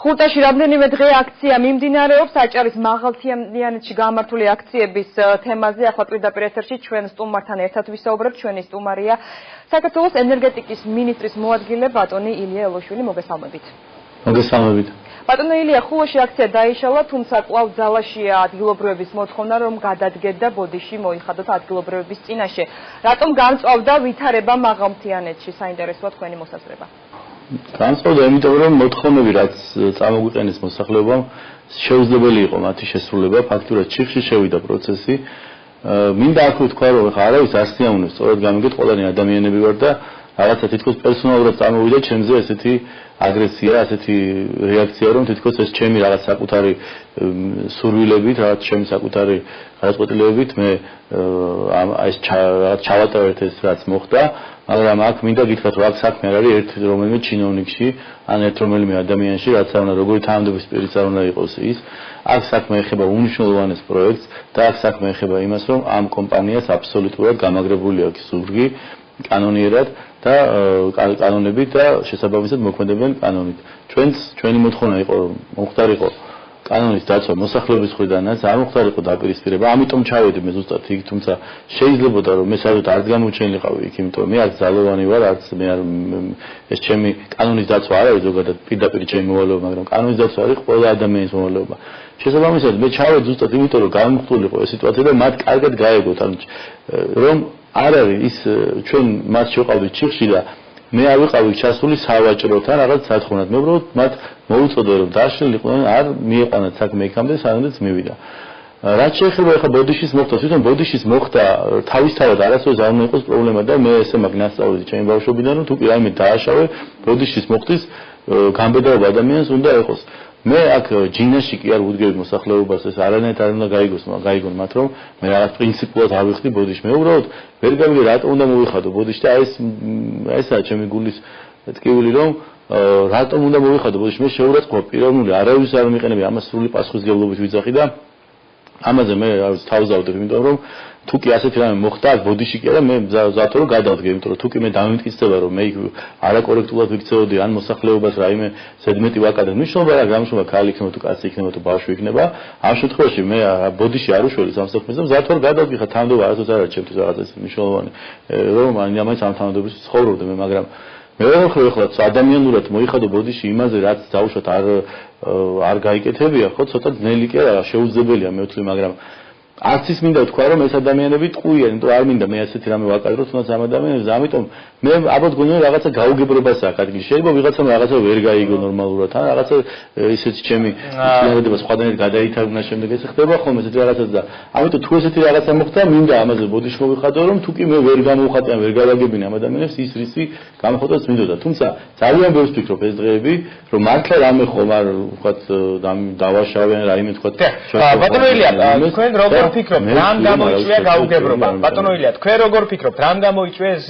ხურტაში რამდენიმე დღე აქცია მიმდინარეობს აჭარის მაღალთიანეთში გამართული აქციების თემაზე. ახლა პირდაპირ ეთერში ჩვენ სტუმართან ერთად ვისაუბრებთ. ჩვენი სტუმარია საქართველოს ენერგეტიკის მინისტრის მოადგილე ბატონი ილია ელოშვილი. მოგესალმებით. მოგესალმებით. ბატონო ილია, ხულოში აქცია დაიშალა, თუმცა კვლავ ძალაშია ადგილობრივების მოთხოვნა, რომ გადადგეთ და ბოდიში მოიხადოთ ადგილობრივების წინაშე. რატომ განწვავდა ვითარება მაღალთიანეთში? საინტერესოა თქვენი მოსაზრება. განსხვავდა, იმიტომ რომ მოთხოვნები რაც წამოგვიყენეს მოსახლეობამ შეუძლებელი იყო მათი შესრულება, ფაქტურად ჩიხში შევიდა პროცესი. მინდა აქ ვთქვა, რომ ხა არავის არ სიამოვნებს, სწორად გამიგეთ, ყველანი ადამიანები ვარ და რაღაცა თითქოს პერსონალურად წამოვიდა ჩემზე ესეთი აგრესია, ასეთი რეაქცია, რომ თითქოს ეს ჩემი რაღაც საკუთარი სურვილებით, რაღაც ჩემი საკუთარი გადაწყვეტილებებით მე ეს ჩავატარეთ ეს რაც მოხდა, მაგრამ აქ მინდა გითხრათ, რომ აქ საქმე არ არის ერთ რომელიმე ჩინოვნიკში, ან ერთ რომელიმე ადამიანში, რაც არ უნდა როგორი თანამდებობის პირიც არ უნდა იყოს ის. აქ საქმე ეხება უნიშნულოვანეს პროექტს და აქ საქმე ეხება იმას, რომ ამ კომპანიას აბსოლუტურად გამაგრებული აქვს ზურგი კანონიერად და კანონებით და შესაბამისად მოქმედებენ კანონით. ჩვენი მოთხოვნა იყო, რომ მომხდარიყო კანონის დაცვა მოსახლეობის მხრიდანაც, არ მომხდარიყო დაპირისპირება, ამიტომ ჩავედი მე ზუსტად იქ, თუმცა შეიძლებოდა რომ მე საერთოდ არ გამოჩენილიყავი იქ, იმიტომ რომ მე არც ძალოვანი ვარ, არც მე არ ეს ჩემი კანონის დაცვა არ არის ზოგადად პირდაპირ ჩემი მოვალეობა, მაგრამ კანონის დაცვა არის ყველა ადამიანის მოვალეობა. შესაბამისად მე ჩავედი ზუსტად იმიტომ რომ გამომხდულიყო ეს სიტუაცია და მათ კარგად გაეგოთ, რომ არ არის ის ჩვენ მათ შევყავდით ჩიხში და მე არ ვიყავი ჩასული სავაჭროთან რაღაც სათხოვნად. მე უბრალოდ მათ მოუწოდე რომ დაშლიყვნენ, არ მieყვანათ საქმე იქამდე, სანამდეც მივიდა. რაც შეეხება ახლა ბოდიშის მოხდა, თვითონ ბოდიშის მოხდა თავისთავად არასოდეს არ უნდა იყოს პრობლემა და მე ესე მაგ ნასწავლეთ ჩემი ბავშვობიდან, რომ თუ კი რაიმე დააშავე, ბოდიშის მოხდის გამბედაობა ადამიანს უნდა იყოს. მე აქ ჯინაში კი არ ვუდგები მოსახლეობას ეს არანაირად არ უნდა გაიგონ მათ რომ მე რაღაც პრინციპულად ავიხდი ბოდიში. მე უბრალოდ ვერ გავიგე რატომ უნდა მოვიხადო ბოდიში და ესაა ჩემი გულის ტკივილი რომ რატომ უნდა მოვიხადო ბოდიში. მე შეურაცხყოფა პიროვნული არავის არ მიყენები ამას სრული პასუხისმგებლობით ვიძახი და ამაზე მე თავზავდებ, იმიტომ რომ თუ კი ასეთი რამე მოხდა ბოდიში კი არა მე მზადო რომ გადავდგე, იმიტომ რომ თუ კი მე დამიმტკიცდება რომ მე არაკორექტულად ვიქცეოდი ან მოსახლეობას რაიმე ზედმეტი ვაკადე, მნიშვნელობა რა გამშობა ქალი იქნება თუ კაცი იქნება თუ ბავშვი იქნება, ამ შემთხვევაში მე ბოდიში არ უშველი სამსახურს და მზადო რომ გადავდგე, ხა თანამდებობა არასოდეს არ არის ჩემთვის რაღაც ეს მნიშვნელოვანი რომ ამას ამ თანამდებობის ცხოვრობდი მე, მაგრამ მე ვერ ვხედავ ახლა ადამიანურად მოიხადო ბოდიში იმაზე რაც დაუშვათ არ გაიკეთებია, ხო ცოტა ძნელი კი არა, შეუძლებელია მე ვთვლი, მაგრამ არც ის მინდა თქვა რომ ეს ადამიანები ტყუიან, იმიტომ არ მინდა მე ასეთი რამე ვაკადრო თუნდაც ამ ადამიანებს, ამიტომ მე აბოთ გონია რაღაცა გაუგებრობასაა ადგილი. შეიძლება ვიღაცამ რაღაცა ვერ გაიგო ნორმალურად, ან რაღაცა ისეთი ჩემი ცნებადობა სხვადასხვა გადაითარგმნა შემდეგ ეს ხდება ხოლმე ესეთი რაღაცა და ამიტომ თუ ესეთი რაღაცა მოხდა, მინდა ამაზე ბოდიში მოვიხადო, რომ თუ კი მე ვერ გამოვხატე ან ვერ გავაგებინე ამ ადამიანებს ის რისი გამოხატვაც მინდოდა. თუმცა ძალიან ბევრს ვფიქრობ ეს დღეები, რომ მართლა რამე ხომ არ ვთქვათ დავაშავენ რაიმე ვთქვათ. ბატონო ილია, თქვენ როგორ ფიქრობთ, რამ გამოიწვია გაუგებრობა? ბატონო ილია, თქვენ როგორ ფიქრობთ, რამ გამოიწვია ეს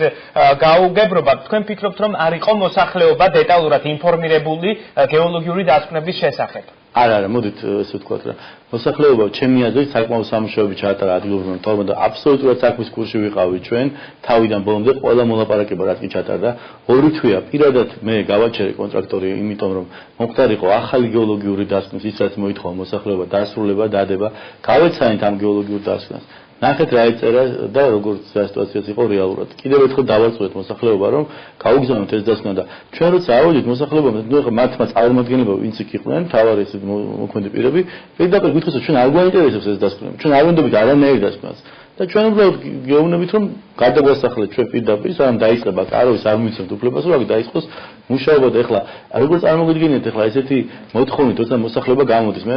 გაუგებრობა? თქვენ ფიქრობთ, რომ არ იყო მოსახლეობა დეტალურად ინფორმირებული გეოლოგიური დასკვნების შესახებ? არა, მოდით ესე ვთქვათ რა. მოსახლეობა ჩემი აზრით საკმაოდ სამუშაოები ჩაატარა ადგილობრივ მთავრობამ და აბსოლუტურად საქმის კურსში ვიყავი ჩვენ, თავიდან ბოლომდე ყველა მოლაპარაკება რაც კი ჩატარდა. ორი თვეა პირადად მე გავაჩერე კონტრაქტორი, იმიტომ რომ მომხდარიყო ახალი გეოლოგიური დასკვნის ის რაც მოითხოვა მოსახლეობა დასრულება, დადება, გავეცანით ამ გეოლოგიურ დასკვნას. ნახეთ რა ეწერა და როგორც სიტუაციაც იყო რეალურად. კიდევ ერთხელ დავარწმუნეთ მოსახლეობა, რომ გაუგზავნოთ ეს დასკვნა და ჩვენ როცა ავიდით მოსახლეობამ, ნუ ახლა მათმა წარმომადგენლობა ვინც იქ იყვნენ, თავარი ეს მოქმედი პირები, პირდაპირ გითხრათ, ჩვენ არ გვაინტერესებს ეს დასკვნები. ჩვენ არ ვინდობით არანაირ დასკვნას. და ჩვენ უბრალოდ გეუბნებით რომ გადაგვასახლეთ ჩვენ პირდაპირ, სანამ დაიწყება არავის არ მიცემთ უფლებას, რომ აქ დაიწყოს მუშაობა და ეხლა როგორ წარმოგიდგენიათ ეხლა ესეთი მოთხოვნით, როცა მოსახლეობა გამოდის, მე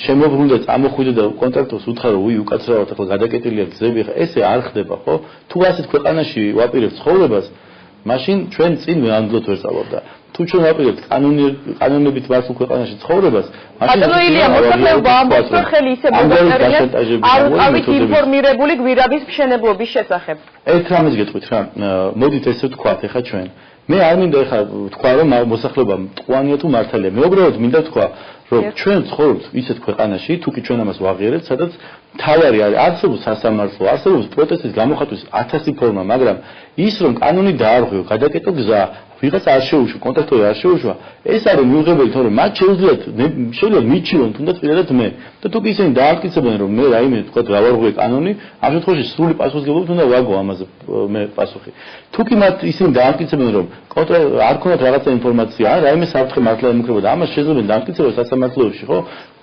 შემოbrunდა წამოხვიდე და კონტრაქტორს უთხრა რომ უკაცრავად ეხლა გადაკეტილია გზები, ეხლა ესე არ ხდება, ხო? თუ ასეთ ქვეყანაში ვაპირებთ ცხოვრებას, მაშინ ჩვენ წინ ვეანდლოთ ვერ წავავდა. თუ ჩვენ ვაპირებთ კანონებით მართულ ქვეყანაში ცხოვრებას, მაშინ ბატონო ილია, მოსახლეობა ამბობს, რომ ხელი ისე მოგწერია, არ ვიყავით ინფორმირებული გვირაბის მშენებლობის შესახებ. ერთ რამეს გეტყვით რა, მოდით ესე ვთქვათ ეხლა ჩვენ. მე არ მინდა ეხლა ვთქვა რომ მოსახლეობა მტყუანია თუ მართალია. მე უბრალოდ მინდა ვთქვა რომ ჩვენ ცხოვრობთ ისეთ ქვეყანაში, თუ კი ჩვენ ამას ვაღიარებთ, სადაც თავარი არის არსებობს სასამართლო, არსებობს პროტესტის გამოხატვის 1000 ფორმა, მაგრამ ის რომ კანონი დაარღვიო, გადაკეტო გზა, ვიღაც არ შეუშვა, კონტრაქტორი არ შეუშვა, ეს არის მიუღებელი, თორემ მათ შეუძლიათ მიჩიონ თუნდაც პირადად მე. და თუ კი ისინი დაამტკიცებენ, რომ მე რაიმე თქვა გავარღვე კანონი, ამ შემთხვევაში სრული პასუხისმგებლობით უნდა ვაგო ამაზე მე პასუხი. თუ კი მათ ისინი დაამტკიცებენ, რომ არ ქონდათ რაღაცა ინფორმაცია, რაიმე საფრთხე მართლა ემუქრებოდა, ამას შეძლებენ დაამტკიცებას სასამართლოებში, ხო?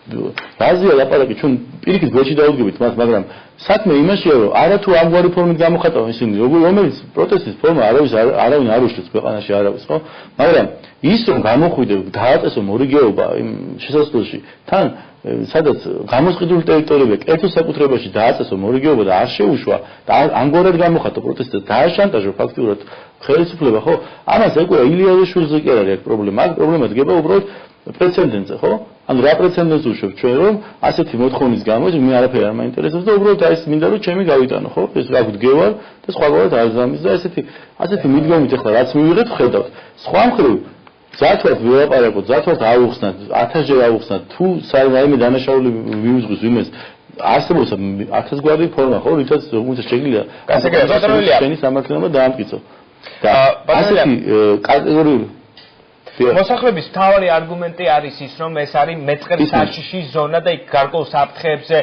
რაზეა ლაპარაკი, ჩვენ პირიქით გვერდში დავუდგებით მას, მაგრამ საქმე იმაშია, რომ არა თუ ამგვარი ფორმით გამოხატავენ ისინი, რომელიც პროტესტის ფორმა არავინ არ უშლის ქვეყანაში არავის, ხო? მაგრამ ის რომ გამოხვიდე, დააწესო მორიგეობა იმ შესასვლელში, თან სადაც გამოსყიდული ტერიტორიები კერძო საკუთრებაში დააწესო მორიგეობა და არ შეუშვა და ამგვარად გამოხატო პროტესტს და დააშანტაჟო ფაქტიურად ხელისუფლება, ხო? ამას ეკუა ილიაშვილზე კი არ არის პრობლემა, აქ პრობლემა დგება უბრალოდ პრეცედენტზე, ხო? ანუ რა პრეცედენტს უშვებ ჩვენ, რომ ასეთი მოთხოვნის გამო მე არაფერი არ მაინტერესებს და უბრალოდ აი ეს მინდა რომ ჩემი გავიტანო, ხო? ეს რა გვდგევარ და სხვაგვარად არ ზამის და ასეთი მიდგომით ახლა რაც მივიღეთ ხედავთ. სხვა მხრივ ზათვად ვიაპარაკოთ, ზათვად ავუხსნათ, 1000-ჯერ ავუხსნათ, თუ საერთოდ დანაშაული მიუძღვის ვინმეს არსებობს 1000 გვარი ფორმა, ხო? რითაც შეგვიძლია გასაგებია ჩვენი სამართლებრივი დაამტკიცო. და ასეთი კატეგორიული მოსახლეობის მთავარი არგუმენტი არის ის, რომ ეს არის მეწყერ საშიში ზონა და იქ გარკვეულ საფრთხეებზე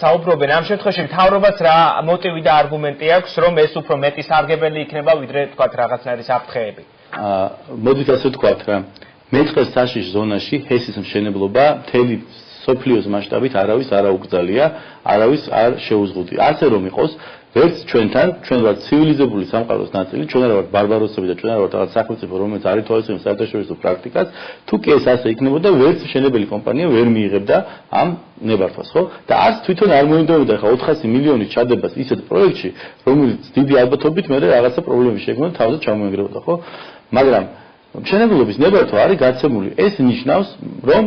საუბრობენ. ამ შემთხვევაში მთავრობას რა მოტივი და არგუმენტი აქვს, რომ ეს უფრო მეტი სარგებელი იქნება, ვიდრე თქვათ რაღაცნაირი საფრთხეები? მოდით ასე ვთქვათ რა. მეწყერ საშიში ზონაში ჰესის მშენებლობა მთელი სოფლიოს მასშტაბით არავის არ აუკრძალია, არავის არ შეუზღუდი. ასე რომ იყოს, ვერც ჩვენთან, ჩვენ ვართ ცივილიზებული სამყაროს ნაწილი, ჩვენ არ ვართ ბარბაროსები და ჩვენ არ ვართ რაღაც სახელმწიფო, რომელიც არ ითვალისწინებს საერთაშორისო პრაქტიკას, თუ კი ეს ასე იქნებოდა, ვერც მშენებელი კომპანია ვერ მიიღებდა ამ ნებართვას, ხო? და არც თვითონ არ მოინდომებდა ხა 400 მილიონის ჩადებას ისეთ პროექტში, რომელიც დიდი ალბათობით მე რაღაცა პრობლემები შექმნა თავზე ჩამოენგრებოდა, ხო? მაგრამ მშენებლობის ნებართვა არის გაცემული. ეს ნიშნავს, რომ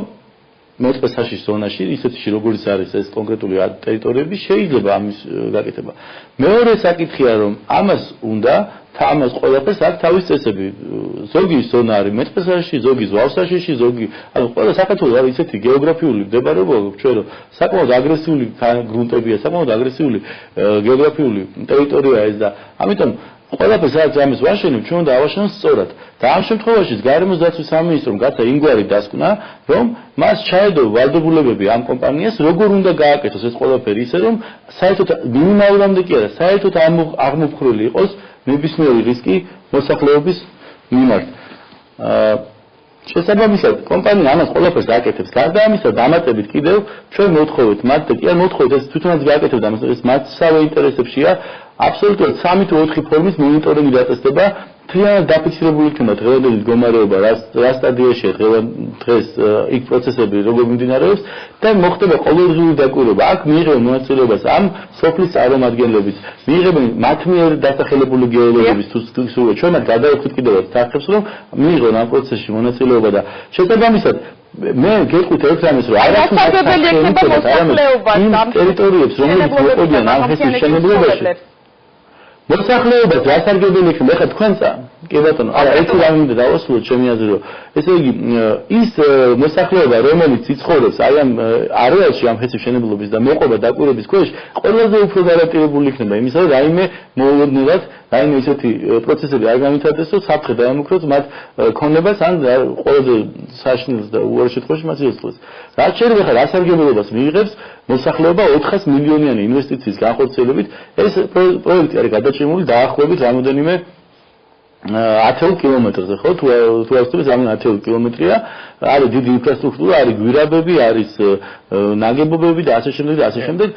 მეწყერ საშიში ზონაში, ისეთში როგორიც არის ეს კონკრეტული ტერიტორიები, შეიძლება ამის გაკეთება. მეორე საკითხია, რომ ამას უნდა ამას ყველაფერს აქვს თავის წესები. ზოგი ზონა არის მეწყერ საშიში, ზოგი ზვავსაშიში, ზოგი, ანუ ყველა საქართველოს არის ისეთი გეოგრაფიული მდებარეობა, ჩვენ რომ საკმაოდ აგრესიული გრუნტებია, საკმაოდ აგრესიული გეოგრაფიული ტერიტორიაა ეს და ამიტომ ყველაფერს რაც ამის ვაშენებ, ჩვენ უნდა ავაშენოთ სწორად. და ამ შემთხვევაშიც გარემოს დაცვის სამინისტრომ გაცა იმგვარი დასკვნა, რომ მას ჩაედო ვალდებულებები ამ კომპანიას, როგორ უნდა გააკეთოს ეს ყველაფერი ისე, რომ საერთოდ მინიმალურამდე კი არა, საერთოდ აღმოფხრული იყოს ნებისმიერი რისკი მოსახლეობის მიმართ. შესაბამისად, კომპანია ამას ყველაფერს გააკეთებს. გარდა ამისა, დამატებით კიდევ ჩვენ მოვთხოვეთ მათ და კი არ მოვთხოვეთ, ეს თვითონაც გააკეთებდა, ეს მათსავე ინტერესებშია. აბსოლუტურად 3 თუ 4 ფორმის მონიტორინგი დაწესდება, მთლიანად დაფიქსირებული იქნება დღევანდელი მდგომარეობა, რა სტადიაშია დღეს იქ პროცესები როგორ მიმდინარეობს და მოხდება ყოველდღიური დაკვირვება. აქ მიიღებენ მონაწილეობას ამ სოფლის წარმომადგენლების, მიიღებენ მათ მიერ დასახელებული გეოლოგების თუ სულ ჩვენ მათ გადავხვით კიდევ საფრთხეს, რომ მიიღონ ამ პროცესში მონაწილეობა და შესაბამისად მე გეტყვით ერთ რამეს, რომ არასდროს გასაგებელი იქნება მოსახლეობას ამ ტერიტორიებს, რომელიც მოყოლიან ამ ჰესის მშენებლობაში. მოსახლეობას გასარგებელი იქნება, ხა თქვენცა, კი ბატონო, არა, ერთი რამე მინდა დავასრულოთ ჩემი აზრით, რომ ესე იგი ის მოსახლეობა, რომელიც იცხოვრებს აი ამ არეალში ამ ჰესის მშენებლობის და მოყვება დაკვირვების ქვეშ, ყველაზე უფრო გარანტირებული იქნება იმისა, რომ რაიმე მოულოდნელად, რაიმე ისეთი პროცესები არ განვითარდეს, რომ საფრთხე დაემუქროს მათ ქონებას ან ყველაზე საშინელს და უარეს შემთხვევაში მათ იცოცხლოს. რაც შეიძლება ხა გასარგებლობას მიიღებს მოსახლეობა 400 მილიონიანი ინვესტიციის განხორციელებით, ეს პროექტი არის გადაჭიმული დაახლოებით რამოდენიმე 10 კილომეტრზე, ხო? თუ ასწავლეთ, რამოდენიმე 10 კილომეტრია, არის დიდი ინფრასტრუქტურა, არის გვირაბები, არის ნაგებობები და ასე შემდეგ და ასე შემდეგ.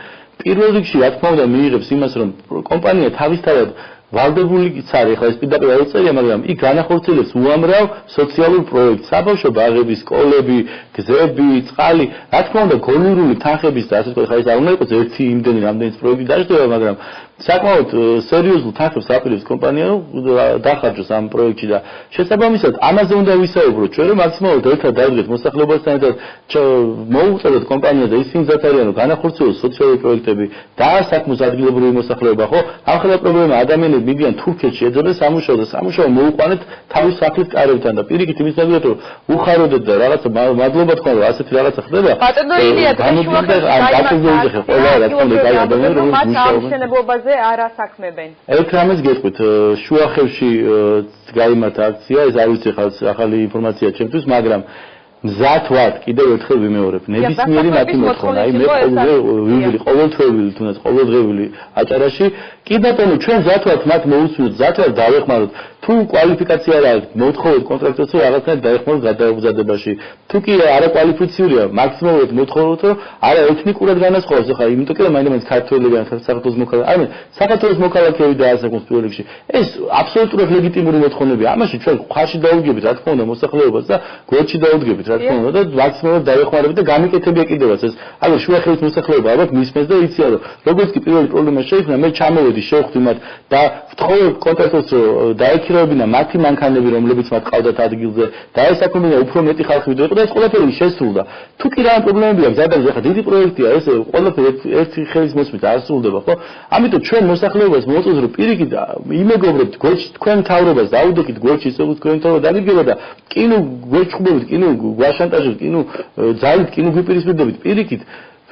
პირველ რიგში, რა თქმა უნდა, მიიღებს იმას, რომ კომპანია თავისთავად ვალდებულიც არის, ხა ეს პირდაპირ არ უწერია, მაგრამ იქ განახორციელებს უამრავ სოციალურ პროექტს, საბავშვო ბაღები, სკოლები, გზები, წყალი, რა თქმა უნდა, გონივრული თანხების და ასე ვთქვათ, ხა ეს არ უნდა იყოს ერთი იმდენი რამდენიც პროექტი დაждდება, მაგრამ საკმაოდ სერიოზულ თანხებს აპირებს კომპანია დახარჯოს ამ პროექტში და შესაბამისად ამაზე უნდა ვისაუბროთ ჩვენ, რომ მაქსიმალურად ერთად დავდგეთ მოსახლეობასთან ერთად მოუწოდოთ კომპანიას და ისინი ზათარიან რომ განახორციელოს სოციალური პროექტები და საქმოს ადგილობრივი მოსახლეობა, ხო? ახლა პრობლემა ადამიანები მიდიან თურქეთში ეძებენ სამუშაო და სამუშაო მოუყვანეთ თავის სახლის კარებთან და პირიქით იმის მაგალითად რომ უხაროდეთ და რაღაცა მადლობა თქვა რომ ასეთი რაღაცა ხდება. ბატონო ილია, ყველა რა თქმა უნდა კაი ადამიანები რომლებიც მუშაობენ. თემაზე არ ასაქმებენ. ერთ რამეს გეტყვით, შუახევში გაიმართა აქცია, ეს არ ვიცი ხალხს ახალი ინფორმაცია ჩემთვის, მაგრამ მზად ვარ კიდევ ერთხელ ვიმეორებ ნებისმიერი მათი მოთხოვნა აი მე ყოველდღიური თუნდაც ყოველდღიური აჭარაში კი ბატონო ჩვენ მზად ვართ მათ მოусმინოთ მზად ვართ დავეხმაროთ თუ კვალიფიკაცია არ აქვს მოთხოვოთ კონტრაქტზე რაღაცნაირად დაეხმაროთ გადაუგზადებაში თუ კი არაკვალიფიციურია მაქსიმალურად მოთხოვოთ რომ არა ეთნიკურად განასხვავოს ხა იმიტომ რომ მაინც ქართველები ან საქართველოს მოქალაქე აი მე საქართველოს მოქალაქეები და ასაკოს პირველ რიგში ეს აბსოლუტურად ლეგიტიმური მოთხოვნებია ამაში ჩვენ ხარში დაუდგებით რა თქმა უნდა მოსახლეობას და გვერდში დაუდგებით რა თქმა უნდა და მაქსიმალურად დაეხმარებით და გამიკეთებია კიდევაც ეს აგერ შუახევის მოსახლეობა ალბათ მისმენს და იციან რომ როგორც კი პირველი პრობლემა შეიქმნა მე ჩამოვედი შევხვდი მათ და ვთხოვე კონტაქტს რომ დაექირავებინა მათი მანქანები რომლებიც მათ ყავდათ ადგილზე და ესაქმებინა უფრო მეტი ხალხი ვიდეო და ეს ყველაფერი შესრულდა თუ კი რა პრობლემები აქვს ზადაზე ხა დიდი პროექტია ეს ყველაფერი ერთი ხელის მოსმით არ სრულდება ხო ამიტომ ჩვენ მოსახლეობას მოუწევთ რომ პირიქით იმეგობრებთ გვერდში თქვენ მთავრობას დაუდექით გვერდში ისე თქვენ მთავრობა დაგიგება და კინო გვერდშხუბებით კინო გვაშანტაჟებთ კინო ძალით კინო გვიპირისპირდებით პირიქით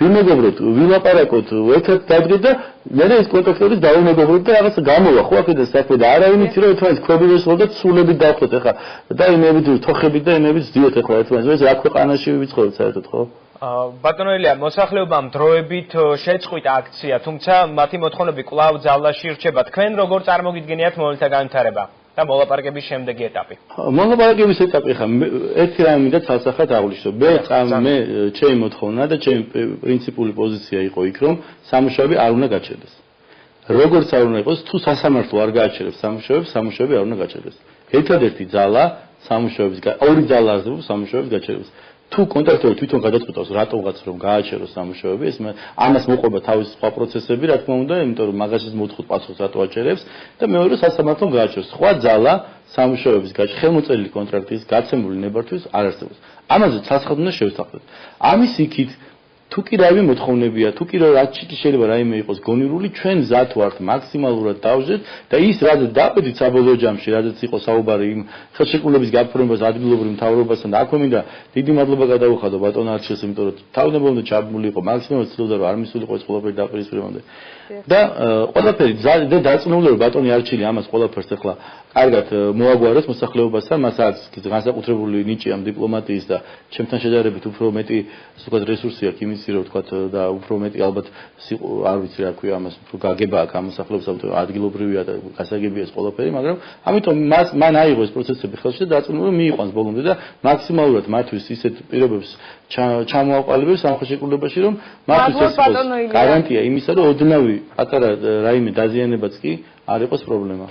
ვიმეგობრებთ ვილაპარაკოთ ერთად დადგეთ და მე ეს კონტაქტების დაუმეგობრებთ და რაღაცა გამოვა ხო აქედან საქმე და არავინ იცი რომ თქვენ ქვებივეს ხოლმე და სულებით დავხოთ ახლა და იმებით თოხებით და იმებით ზდიოთ ახლა ერთმანეთს ეს რა ქვეყანაში ვიცხოვრობთ საერთოდ ხო ბატონო ელია მოსახლეობამ დროებით შეწყვიტა აქცია თუმცა მათი მოთხოვნები კვლავ ძალაში რჩება თქვენ როგორ წარმოგიდგენიათ მომავალთა განვითარება და მოლაპარაკების შემდეგი ეტაპი. მოლაპარაკების ეტაპი ხა ერთი რამე მინდა ცალსახად აღვნიშნო. მე ჩემი მოთხოვნა და ჩემი პრინციპული პოზიცია იყო იქ რომ სამუშაოები არ უნდა გაჩერდეს. როგორც არ უნდა იყოს თუ სასამართლო არ გააჩერებს სამუშაოები არ უნდა გაჩერდეს. ერთადერთი ძალა სამუშაოების ორი ძალა არსებობს სამუშაოების გაჩერებას. თუ კონტრაქტორი თვითონ გადაწყვეტავს რატომღაც რომ გააჩეროს სამუშაოები ეს ამას მოყვება თავისი სხვა პროცესები რა თქმა უნდა იმიტომ რომ მაგასაც მოთხოთ პასუხს რატო აჩერებს და მეორე რომ სასამართლომ გააჩეროს სხვა ძალა სამუშაოების ხელმოწერილი კონტრაქტის გაცემული ნებართვის არ არსებობს ამაზე ცალსახად უნდა შევსახოთ ამის იქით თუ კი რაიმე მოთხოვნებია თუ კი რაც შეიძლება რაიმე იყოს გონივრული ჩვენ მზად ვართ მაქსიმალურად დავждეთ და ის რაც დაბედით საბოლოო ჯამში რაც იყო საუბარი იმ ხელშეკრულების გაფორმებას ადგილობრივ მთავრობასთან და აქვე მინდა დიდი მადლობა გადავუხადო ბატონ არჩილს იმიტომ რომ თავდაპირველად ჩაბმული იყო მაქსიმალურად ცდილობდა რომ არ მისულიყო ეს ყველაფერი დაპირისპირებამდე და ყველაფერი და დაწუნებული რომ ბატონი არჩილი ამას ყველაფერს ახლა კარგად მოაგვაროს მოსახლეობასთან მას აქვს განსაკუთრებული ნიჭი ამ დიპლომატიის და ჩემთან შედარებით უფრო მეტი ზოგადად რესურსი აქვს იმის რომ ვთქვათ და უფრო მეტი ალბათ არ ვიცი რა ქვია ამას უფრო გაგება აქვს ამ მოსახლეობას ამიტომ ადგილობრივია და გასაგებია ეს ყველაფერი მაგრამ ამიტომ მან აიღო ეს პროცესები ხელში და დაწუნებული რომ მიიყვანს ბოლომდე და მაქსიმალურად მათთვის ისეთ პირობებს ჩამოაყალიბებს ამ ხელშეკრულებაში რომ მათთვის ეს გარანტია იმისა რომ ოდნავი პატარა რაიმე დაზიანებაც კი არ იყოს პრობლემა